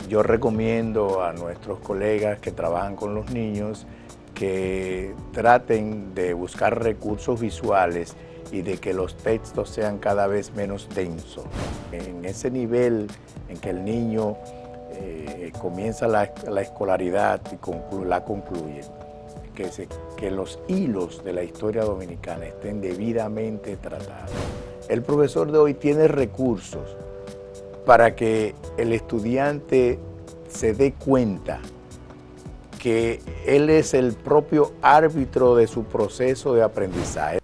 Yo recomiendo a nuestros colegas que trabajan con los niños que traten de buscar recursos visuales y de que los textos sean cada vez menos densos. En ese nivel en que el niño comienza la escolaridad y la concluye, que los hilos de la historia dominicana estén debidamente tratados. El profesor de hoy tiene recursos para que el estudiante se dé cuenta que él es el propio árbitro de su proceso de aprendizaje.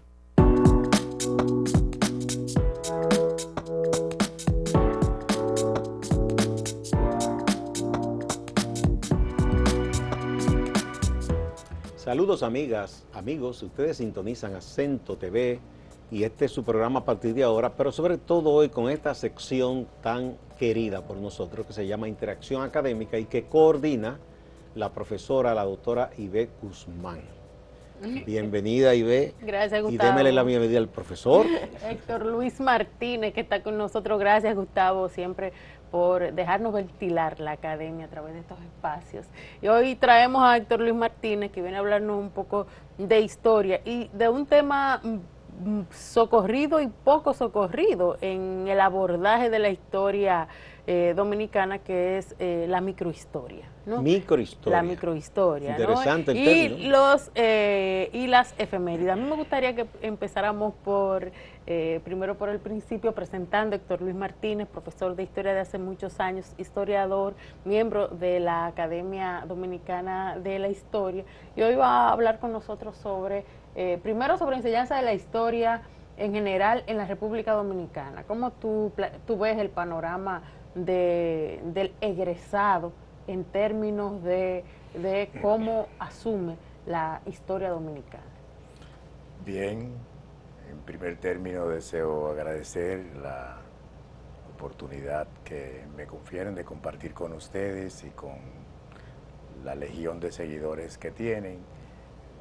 Saludos amigas, amigos, ustedes sintonizan Acento TV y este es su programa a partir de ahora, pero sobre todo hoy con esta sección tan querida por nosotros que se llama Interacción Académica y que coordina la profesora, la doctora Ibe Guzmán. Bienvenida, Ibe. Gracias, Gustavo. Y démele la bienvenida al profesor. Héctor Luis Martínez, que está con nosotros. Gracias, Gustavo, siempre por dejarnos ventilar la academia a través de estos espacios. Y hoy traemos a Héctor Luis Martínez, que viene a hablarnos un poco de historia y de un tema socorrido y poco socorrido en el abordaje de la historia dominicana, que es la microhistoria, ¿no? Microhistoria. La microhistoria, interesante, ¿no? el término. Y las efemérides. A mí me gustaría que empezáramos primero por el principio, presentando a Héctor Luis Martínez, profesor de historia de hace muchos años, historiador, miembro de la Academia Dominicana de la Historia, y hoy va a hablar con nosotros primero sobre enseñanza de la historia en general en la República Dominicana. ¿Cómo tú ves el panorama del egresado en términos de cómo asume la historia dominicana? Bien, en primer término deseo agradecer la oportunidad que me confieren de compartir con ustedes y con la legión de seguidores que tienen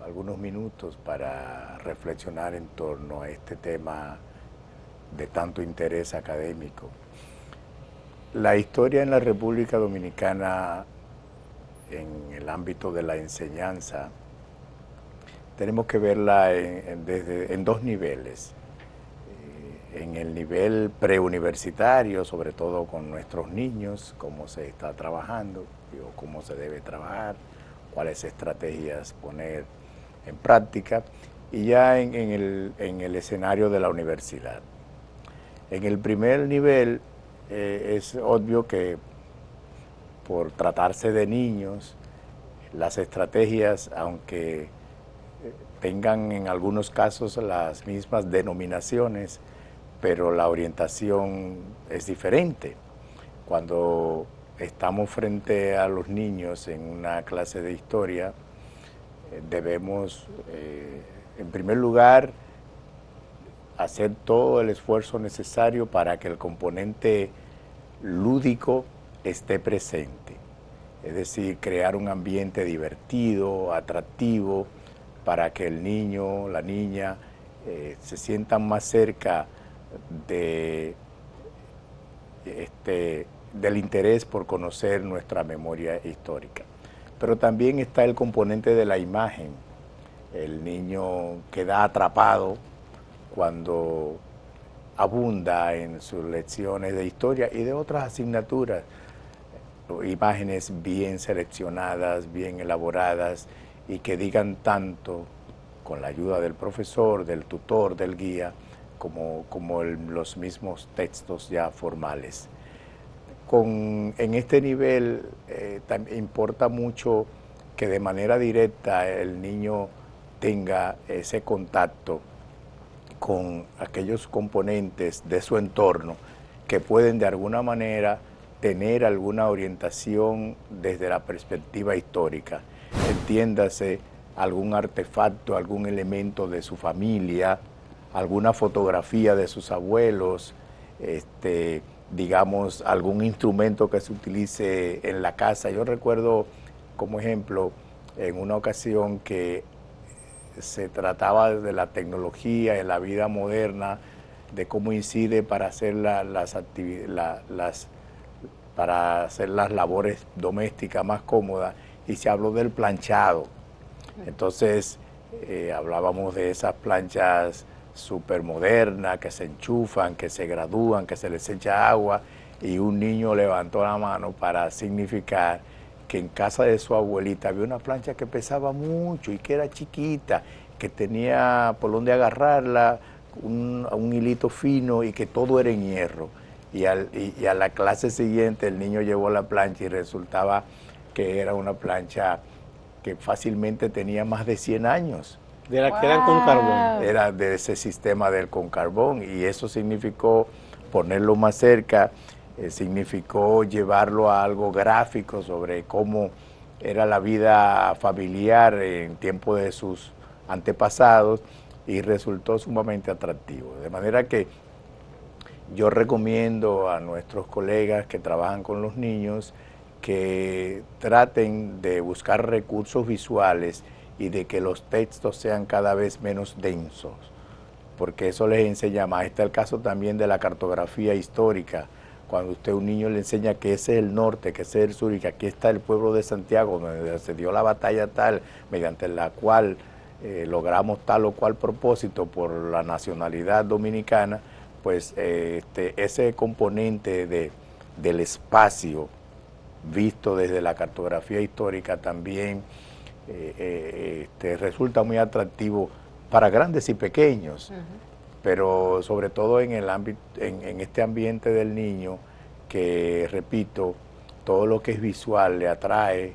algunos minutos para reflexionar en torno a este tema de tanto interés académico. La historia en la República Dominicana, en el ámbito de la enseñanza, tenemos que verla en dos niveles. En el nivel preuniversitario, sobre todo con nuestros niños, cómo se está trabajando o cómo se debe trabajar, cuáles estrategias poner en práctica, y ya en el escenario de la universidad. En el primer nivel, es obvio que por tratarse de niños, las estrategias, aunque tengan en algunos casos las mismas denominaciones, pero la orientación es diferente. Cuando estamos frente a los niños en una clase de historia, debemos, en primer lugar, hacer todo el esfuerzo necesario para que el componente lúdico esté presente. Es decir, crear un ambiente divertido, atractivo, para que el niño, la niña, se sientan más cerca del interés por conocer nuestra memoria histórica. Pero también está el componente de la imagen. El niño queda atrapado cuando abunda en sus lecciones de historia y de otras asignaturas, imágenes bien seleccionadas, bien elaboradas y que digan tanto con la ayuda del profesor, del tutor, del guía, como los mismos textos ya formales. En este nivel importa mucho que de manera directa el niño tenga ese contacto con aquellos componentes de su entorno que pueden de alguna manera tener alguna orientación desde la perspectiva histórica. Entiéndase, algún artefacto, algún elemento de su familia, alguna fotografía de sus abuelos, digamos, algún instrumento que se utilice en la casa. Yo recuerdo, como ejemplo, en una ocasión que se trataba de la tecnología en la vida moderna, de cómo incide para hacer para hacer las labores domésticas más cómodas, y se habló del planchado. Entonces hablábamos de esas planchas súper modernas que se enchufan, que se gradúan, que se les echa agua, y un niño levantó la mano para significar que en casa de su abuelita había una plancha que pesaba mucho y que era chiquita, que tenía por donde agarrarla, un hilito fino, y que todo era en hierro. Y a la clase siguiente el niño llevó la plancha y resultaba que era una plancha que fácilmente tenía más de 100 años. De la que eran con carbón. Era de ese sistema del con carbón, y eso significó ponerlo más cerca, significó llevarlo a algo gráfico sobre cómo era la vida familiar en tiempo de sus antepasados, y resultó sumamente atractivo. De manera que yo recomiendo a nuestros colegas que trabajan con los niños que traten de buscar recursos visuales y de que los textos sean cada vez menos densos, porque eso les enseña más. Está el caso también de la cartografía histórica. Cuando usted a un niño le enseña que ese es el norte, que ese es el sur, y que aquí está el pueblo de Santiago, donde se dio la batalla tal, mediante la cual logramos tal o cual propósito por la nacionalidad dominicana, pues ese componente del espacio visto desde la cartografía histórica también resulta muy atractivo para grandes y pequeños, pero sobre todo en el ámbito, en este ambiente del niño, que repito, todo lo que es visual le atrae,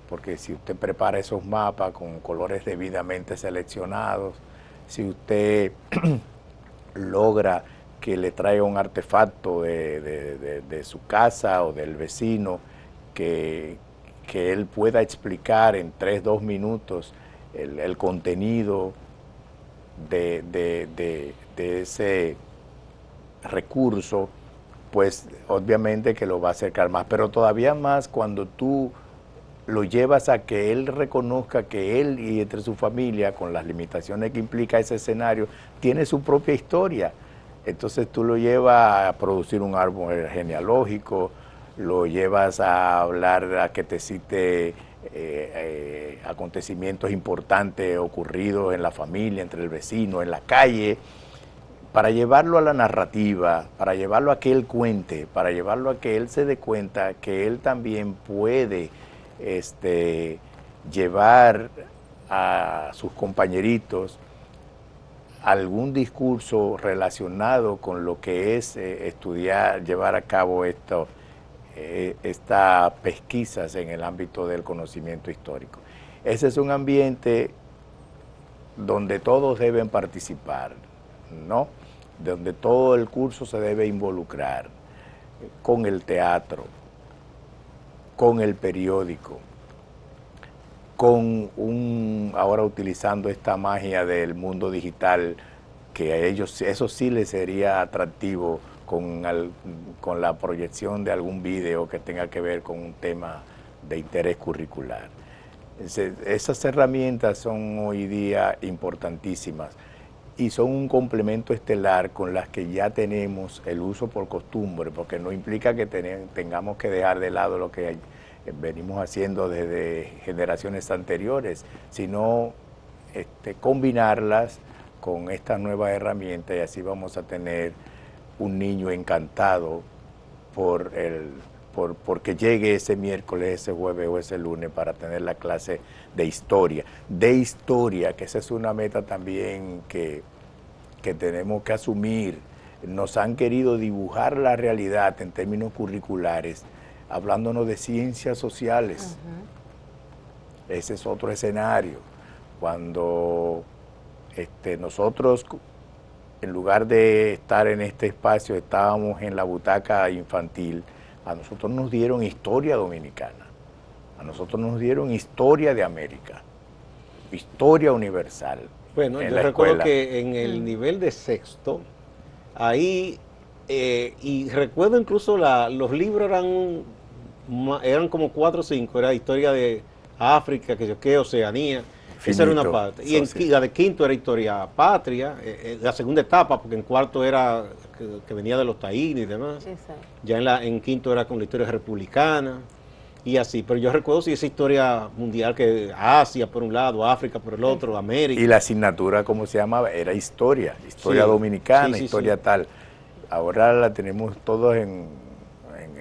porque si usted prepara esos mapas con colores debidamente seleccionados, si usted logra que le traiga un artefacto de su casa o del vecino, que él pueda explicar en 2 minutos el contenido de ese recurso, pues obviamente que lo va a acercar más, pero todavía más cuando tú lo llevas a que él reconozca que él y entre su familia, con las limitaciones que implica ese escenario, tiene su propia historia. Entonces tú lo llevas a producir un árbol genealógico, lo llevas a hablar, a que te cite acontecimientos importantes ocurridos en la familia, entre el vecino, en la calle, para llevarlo a la narrativa, para llevarlo a que él cuente, para llevarlo a que él se dé cuenta que él también puede llevar a sus compañeritos algún discurso relacionado con lo que es estudiar, llevar a cabo estas pesquisas en el ámbito del conocimiento histórico. Ese es un ambiente donde todos deben participar, ¿no? Donde todo el curso se debe involucrar, con el teatro, con el periódico, con ahora utilizando esta magia del mundo digital, que a ellos eso sí les sería atractivo, con la proyección de algún video que tenga que ver con un tema de interés curricular. Esas herramientas son hoy día importantísimas y son un complemento estelar con las que ya tenemos el uso por costumbre, porque no implica que tengamos que dejar de lado lo que venimos haciendo desde generaciones anteriores, sino combinarlas con estas nuevas herramientas, y así vamos a tener un niño encantado porque llegue ese miércoles, ese jueves o ese lunes para tener la clase de historia, que esa es una meta también que tenemos que asumir. Nos han querido dibujar la realidad en términos curriculares, hablándonos de ciencias sociales. Ese es otro escenario. Cuando nosotros, en lugar de estar en este espacio, estábamos en la butaca infantil, a nosotros nos dieron historia dominicana, a nosotros nos dieron historia de América, historia universal. Bueno, yo recuerdo que en el nivel de sexto, ahí, y recuerdo incluso los libros eran como 4 o 5, era historia de África, que Oceanía, Esa era una finito, parte. Y social. la de quinto era historia patria, la segunda etapa, porque en cuarto era que venía de los taínos y demás. Exacto. Ya en quinto era con la historia republicana y así. Pero yo recuerdo si esa historia mundial que Asia por un lado, África por el otro, Exacto. América. Y la asignatura, ¿cómo se llamaba? Era historia, historia Sí, dominicana, sí, sí, historia sí. tal. Ahora la tenemos todos en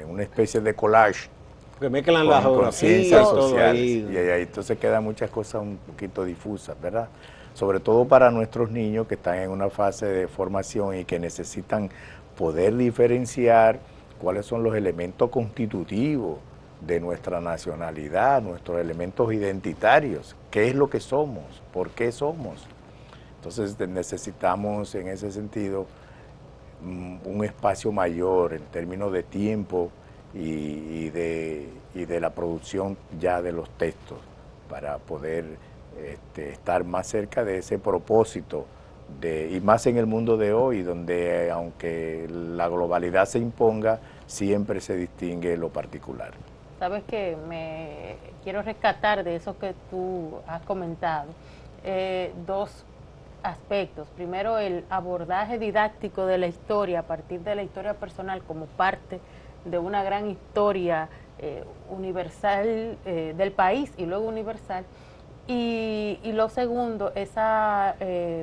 una especie de collage Porque mezclan la con geografía ciencias y todo sociales. ahí. Y ahí entonces quedan muchas cosas un poquito difusas, ¿verdad? Sobre todo para nuestros niños que están en una fase de formación y que necesitan poder diferenciar cuáles son los elementos constitutivos de nuestra nacionalidad, nuestros elementos identitarios, qué es lo que somos, por qué somos. Entonces necesitamos en ese sentido un espacio mayor en términos de tiempo y de la producción ya de los textos para poder estar más cerca de ese propósito y más en el mundo de hoy, donde aunque la globalidad se imponga, siempre se distingue lo particular. Sabes que me quiero rescatar de eso que tú has comentado, dos aspectos. Primero, el abordaje didáctico de la historia a partir de la historia personal como parte de una gran historia universal del país y luego universal. Y lo segundo, esa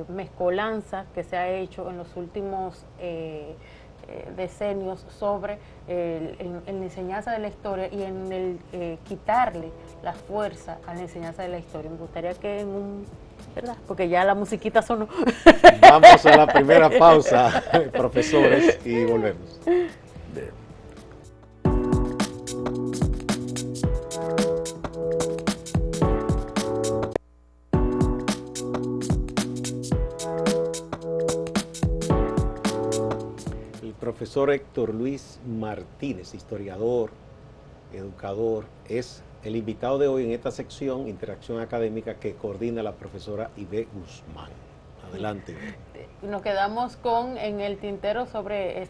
mezcolanza que se ha hecho en los últimos decenios sobre en la enseñanza de la historia y en el quitarle la fuerza a la enseñanza de la historia. Me gustaría que en un... ¿verdad? Porque ya la musiquita sonó. Vamos a la primera pausa, profesores, y volvemos. De, El profesor Héctor Luis Martínez, historiador, educador, es el invitado de hoy en esta sección, Interacción Académica, que coordina la profesora Ibe Guzmán. Adelante. Nos quedamos con en el tintero sobre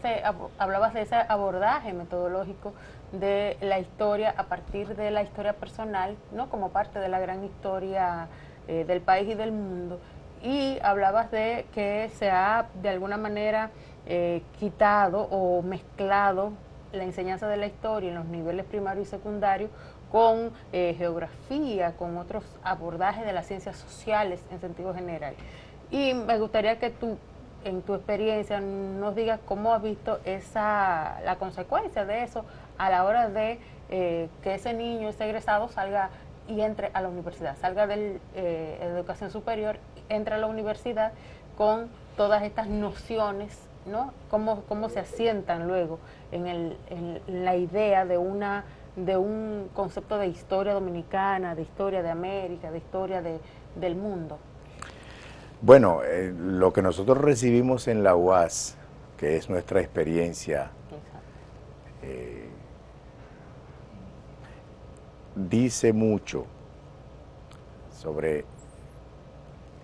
hablabas de ese abordaje metodológico de la historia a partir de la historia personal, ¿no? Como parte de la gran historia del país y del mundo. Y hablabas de que se ha de alguna manera quitado o mezclado la enseñanza de la historia en los niveles primario y secundario con geografía, con otros abordajes de las ciencias sociales en sentido general. Y me gustaría que tú, en tu experiencia, nos digas cómo has visto la consecuencia de eso a la hora de que ese niño, ese egresado, salga y entre a la universidad, salga de educación superior, entre a la universidad con todas estas nociones, ¿no? Cómo se asientan luego en la idea de un concepto de historia dominicana, de historia de América, de historia del mundo. bueno, lo que nosotros recibimos en la UAS, que es nuestra experiencia, dice mucho sobre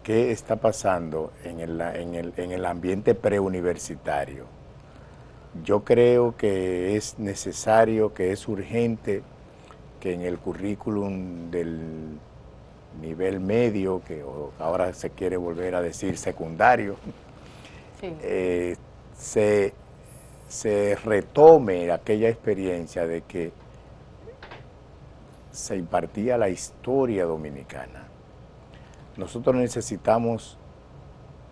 qué está pasando en el ambiente preuniversitario. Yo creo que es necesario, que es urgente que en el currículum del nivel medio, que ahora se quiere volver a decir secundario, Sí. se retome aquella experiencia de que se impartía la historia dominicana. Nosotros necesitamos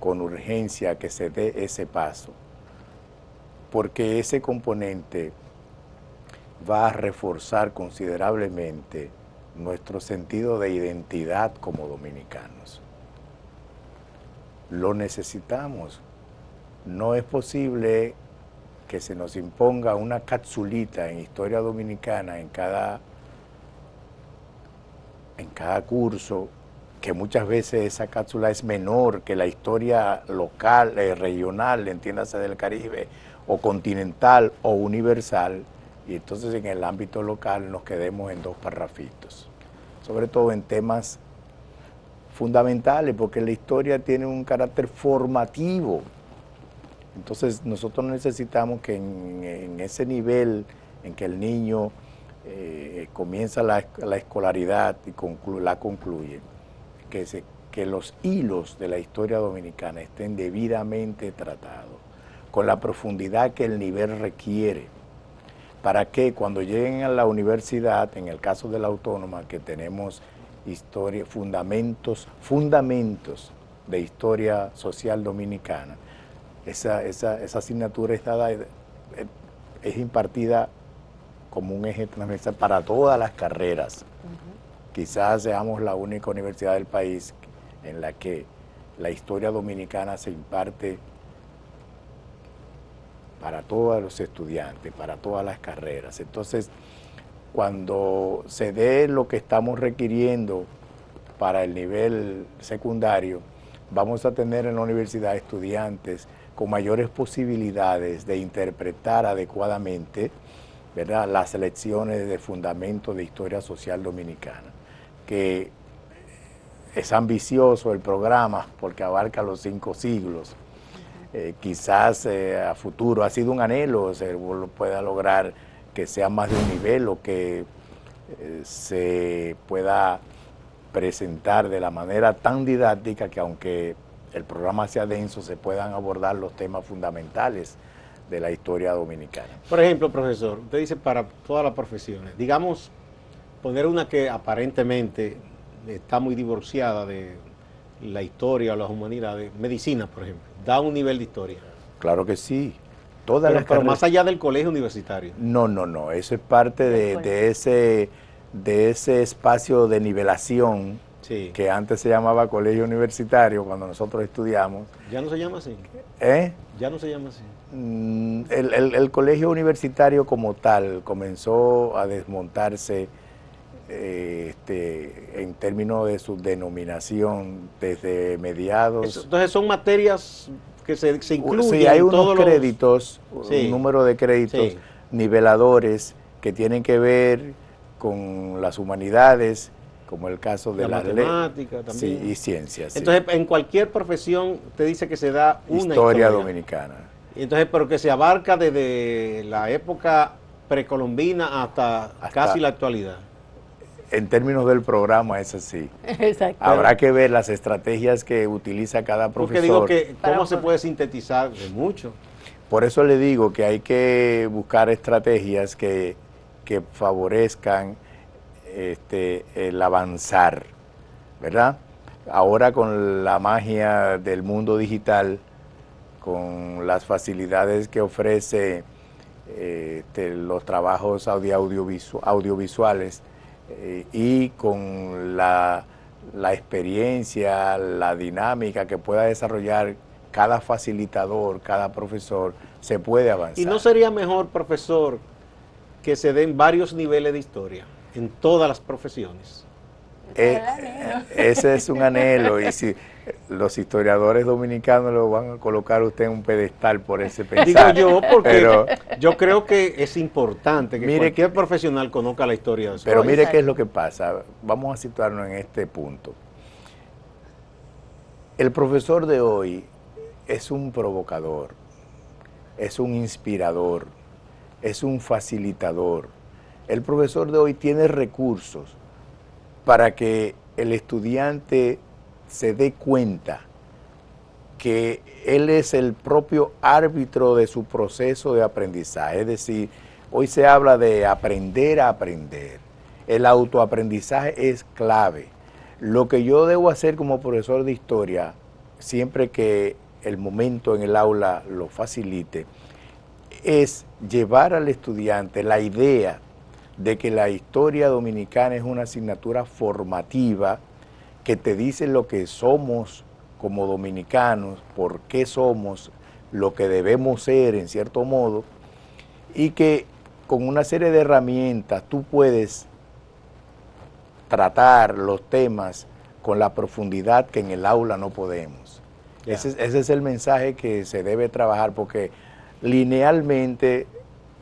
con urgencia que se dé ese paso, porque ese componente va a reforzar considerablemente nuestro sentido de identidad como dominicanos. Lo necesitamos. No es posible que se nos imponga una capsulita en historia dominicana en cada curso, que muchas veces esa cápsula es menor que la historia local, regional, entiéndase del Caribe, o continental o universal, y entonces en el ámbito local nos quedemos en dos parrafitos, sobre todo en temas fundamentales, porque la historia tiene un carácter formativo. Entonces nosotros necesitamos que en ese nivel en que el niño comienza la escolaridad y la concluye, que los hilos de la historia dominicana estén debidamente tratados, con la profundidad que el nivel requiere, para que cuando lleguen a la universidad, en el caso de la autónoma, que tenemos historia, fundamentos de historia social dominicana, esa asignatura es impartida como un eje transversal para todas las carreras. Quizás seamos la única universidad del país en la que la historia dominicana se imparte para todos los estudiantes, para todas las carreras. Entonces, cuando se dé lo que estamos requiriendo para el nivel secundario, vamos a tener en la universidad estudiantes con mayores posibilidades de interpretar adecuadamente, ¿verdad?, las lecciones de fundamento de historia social dominicana, que es ambicioso el programa porque abarca los 5 siglos. Quizás a futuro ha sido un anhelo, se pueda lograr que sea más de un nivel o que se pueda presentar de la manera tan didáctica que aunque el programa sea denso se puedan abordar los temas fundamentales de la historia dominicana. Por ejemplo, profesor, usted dice para todas las profesiones, digamos, poner una que aparentemente está muy divorciada de la historia o las humanidades, medicina, por ejemplo, da un nivel de historia. Claro que sí. Pero más allá del colegio universitario. No, eso es parte de ese espacio de nivelación, sí, que antes se llamaba colegio universitario cuando nosotros estudiamos. ¿Ya no se llama así? Ya no se llama así. El colegio universitario como tal comenzó a desmontarse en términos de su denominación desde mediados. Entonces son materias que se incluyen. Sí, hay unos créditos, sí, un número de créditos, sí, niveladores que tienen que ver con las humanidades, como el caso de la matemática también. Sí, y ciencias. Entonces, sí, en cualquier profesión te dice que se da una historia dominicana. Entonces, pero que se abarca desde la época precolombina hasta casi la actualidad. En términos del programa es así. Exacto. Habrá que ver las estrategias que utiliza cada profesor. Porque digo que cómo se puede sintetizar de mucho. Por eso le digo que hay que buscar estrategias que favorezcan el avanzar, ¿verdad? Ahora con la magia del mundo digital, con las facilidades que ofrece los trabajos audiovisuales, y con la experiencia, la dinámica que pueda desarrollar cada facilitador, cada profesor, se puede avanzar. ¿Y no sería mejor, profesor, que se den varios niveles de historia en todas las profesiones? Ese es un anhelo, y si los historiadores dominicanos lo van a colocar usted en un pedestal por ese pensar. Digo yo, porque yo creo que es importante que cualquier profesional conozca la historia de su país. Pero mire qué es lo que pasa, vamos a situarnos en este punto. El profesor de hoy es un provocador, es un inspirador, es un facilitador. El profesor de hoy tiene recursos para que el estudiante se dé cuenta que él es el propio árbitro de su proceso de aprendizaje. Es decir, hoy se habla de aprender a aprender. El autoaprendizaje es clave. Lo que yo debo hacer como profesor de historia, siempre que el momento en el aula lo facilite, es llevar al estudiante la idea de que la historia dominicana es una asignatura formativa que te dice lo que somos como dominicanos, por qué somos, lo que debemos ser en cierto modo, y que con una serie de herramientas tú puedes tratar los temas con la profundidad que en el aula no podemos. Ese es el mensaje que se debe trabajar, porque linealmente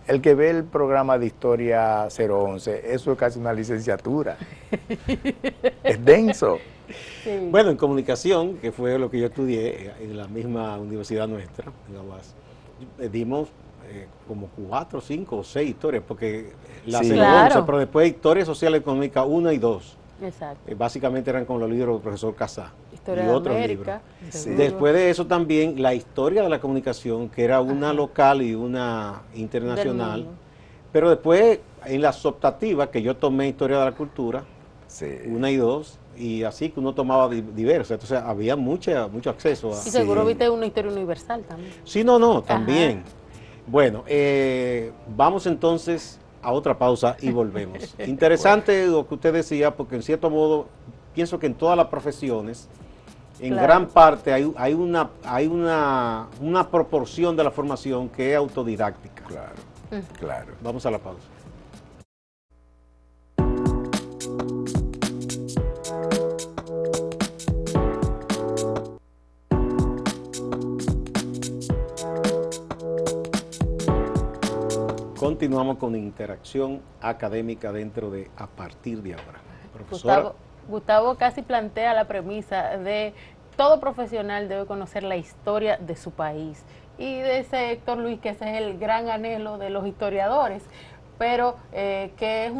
el que ve el programa de Historia 011, eso es casi una licenciatura. Es denso. Sí. Bueno, en comunicación, que fue lo que yo estudié en la misma universidad nuestra, en la UAS, dimos como 4, 5 o 6 historias, porque la 011, pero después Historia Social y Económica 1 y 2. Exacto. Básicamente eran con los libros del profesor Casá Historia y de otros América. libros. seguro. Después de eso también la historia de la comunicación, que era una Ajá. local y una Del internacional. mundo. Pero después, en las optativas, que yo tomé historia de la cultura, Sí. 1 y 2, y así que uno tomaba diversas. Entonces había mucho acceso a... Y seguro Sí. viste una historia universal también. Sí, no, también. Bueno, vamos entonces a otra pausa y volvemos. Interesante lo que usted decía, porque en cierto modo, pienso que en todas las profesiones, en Claro. gran parte hay una proporción de la formación que es autodidáctica. Claro, claro. Vamos a la pausa. Continuamos con interacción académica dentro de A Partir de Ahora. Profesora. Gustavo casi plantea la premisa de todo profesional debe conocer la historia de su país. Y de ese Héctor Luis, que ese es el gran anhelo de los historiadores, pero que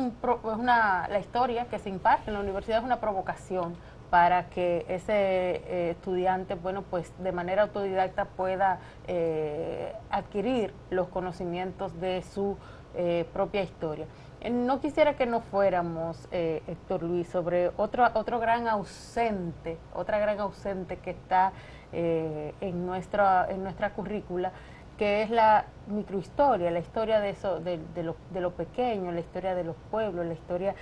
la historia que se imparte en la universidad es una provocación para que ese estudiante, bueno, pues de manera autodidacta pueda adquirir los conocimientos de su propia historia. No quisiera que nos fuéramos, Héctor Luis, sobre otro gran ausente, otra gran ausente que está en nuestra currícula, que es la microhistoria, la historia de lo pequeño, la historia de los pueblos, la historia,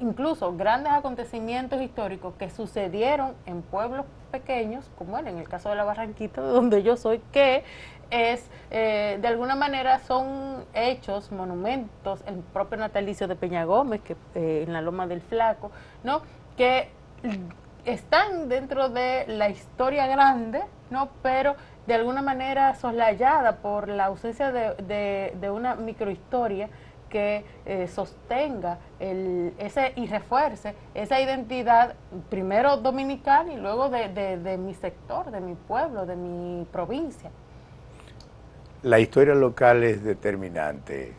incluso grandes acontecimientos históricos que sucedieron en pueblos pequeños, como en el caso de la Barranquita, de donde yo soy, que es, de alguna manera son hechos, monumentos, el propio natalicio de Peña Gómez, que en la Loma del Flaco, ¿no? Que están dentro de la historia grande, ¿no? Pero de alguna manera soslayada por la ausencia de una microhistoria que sostenga y refuerce esa identidad, primero dominical y luego de mi sector, de mi pueblo, de mi provincia. La historia local es determinante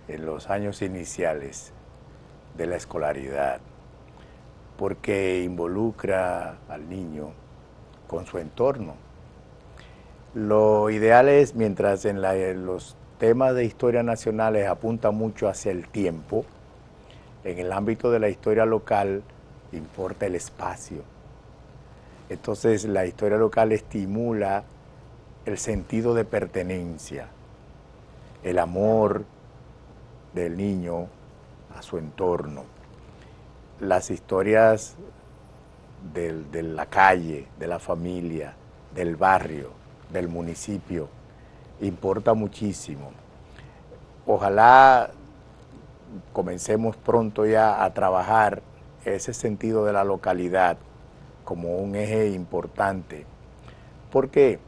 en los años iniciales de la escolaridad, porque involucra al niño con su entorno. Lo ideal es, mientras en los temas de historia nacionales apunta mucho hacia el tiempo, en el ámbito de la historia local importa el espacio. Entonces la historia local estimula el sentido de pertenencia, el amor del niño a su entorno. Las historias de la calle, de la familia, del barrio, del municipio, importa muchísimo. Ojalá comencemos pronto ya a trabajar ese sentido de la localidad como un eje importante. ¿Por qué?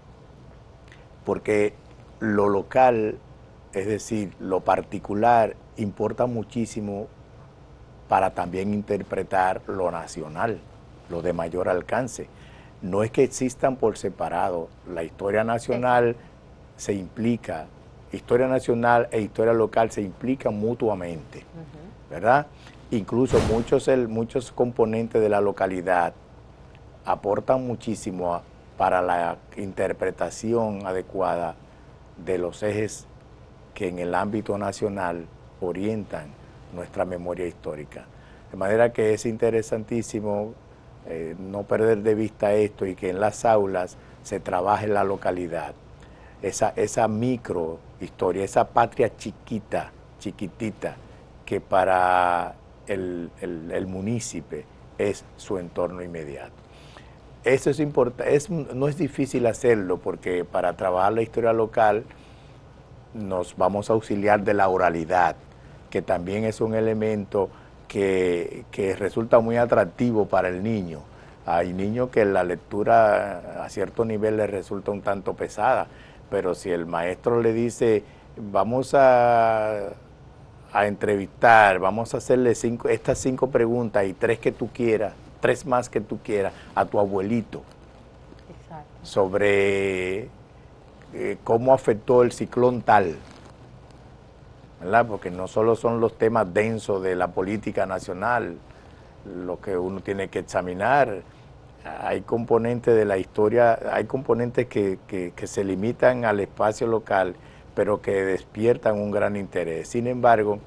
Porque lo local, es decir, lo particular, importa muchísimo para también interpretar lo nacional, lo de mayor alcance. No es que existan por separado, la historia nacional se implica, historia nacional e historia local se implican mutuamente, ¿verdad? Incluso muchos componentes de la localidad aportan muchísimo para la interpretación adecuada de los ejes que en el ámbito nacional orientan nuestra memoria histórica. De manera que es interesantísimo no perder de vista esto y que en las aulas se trabaje la localidad, esa micro historia, esa patria chiquitita, que para el munícipe es su entorno inmediato. Eso es importante, no es difícil hacerlo, porque para trabajar la historia local nos vamos a auxiliar de la oralidad, que también es un elemento que resulta muy atractivo para el niño. Hay niños que la lectura a cierto nivel les resulta un tanto pesada, pero si el maestro le dice, vamos a entrevistar, vamos a hacerle estas 5 preguntas y 3 que tú quieras, 3 más que tú quieras, a tu abuelito. Exacto. Sobre cómo afectó el ciclón tal, ¿verdad? Porque no solo son los temas densos de la política nacional, lo que uno tiene que examinar. Hay componentes de la historia, hay componentes que se limitan al espacio local, pero que despiertan un gran interés. Sin embargo,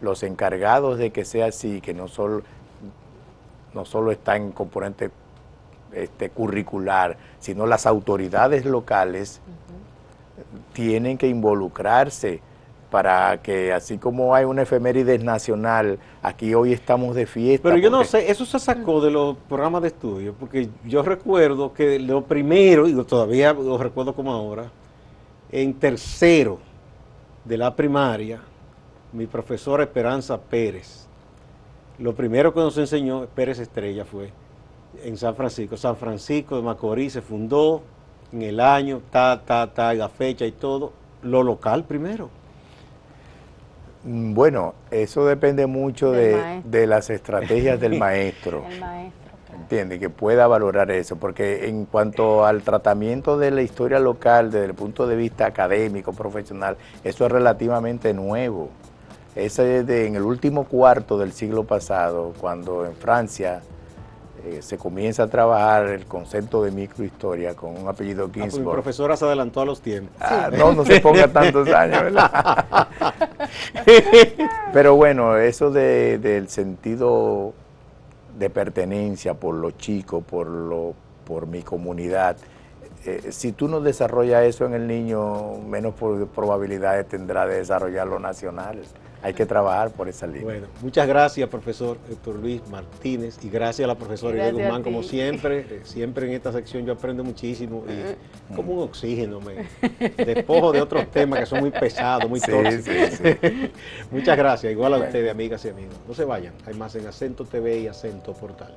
los encargados de que sea así, que no solo está en componente curricular, sino las autoridades locales tienen que involucrarse para que, así como hay una efemérides nacional, aquí hoy estamos de fiesta. Pero yo no sé, eso se sacó de los programas de estudio, porque yo recuerdo que lo primero, y todavía lo recuerdo como ahora, en tercero de la primaria, mi profesora Esperanza Pérez, lo primero que nos enseñó, Pérez Estrella, fue en San Francisco. San Francisco de Macorís se fundó en el año, la fecha y todo, lo local primero. Bueno, eso depende mucho de las estrategias del maestro. El maestro, claro. ¿Entiende? Que pueda valorar eso, porque en cuanto al tratamiento de la historia local desde el punto de vista académico, profesional, eso es relativamente nuevo. Ese es en el último cuarto del siglo pasado, cuando en Francia se comienza a trabajar el concepto de microhistoria con un apellido Ginsburg. Mi profesora se adelantó a los tiempos. No se ponga tantos años, ¿verdad? Pero bueno, eso del sentido de pertenencia por los chicos, por mi comunidad, si tú no desarrollas eso en el niño, menos probabilidades tendrá de desarrollarlo nacional. Hay que trabajar por esa línea. Bueno, muchas gracias, profesor Héctor Luis Martínez, y gracias a la profesora Ida Guzmán, como siempre. Siempre en esta sección yo aprendo muchísimo, y como un oxígeno, me despojo de otros temas que son muy pesados, muy tóxicos. Sí. Muchas gracias, igual a ustedes, amigas y amigos. No se vayan, hay más en Acento TV y Acento Portal.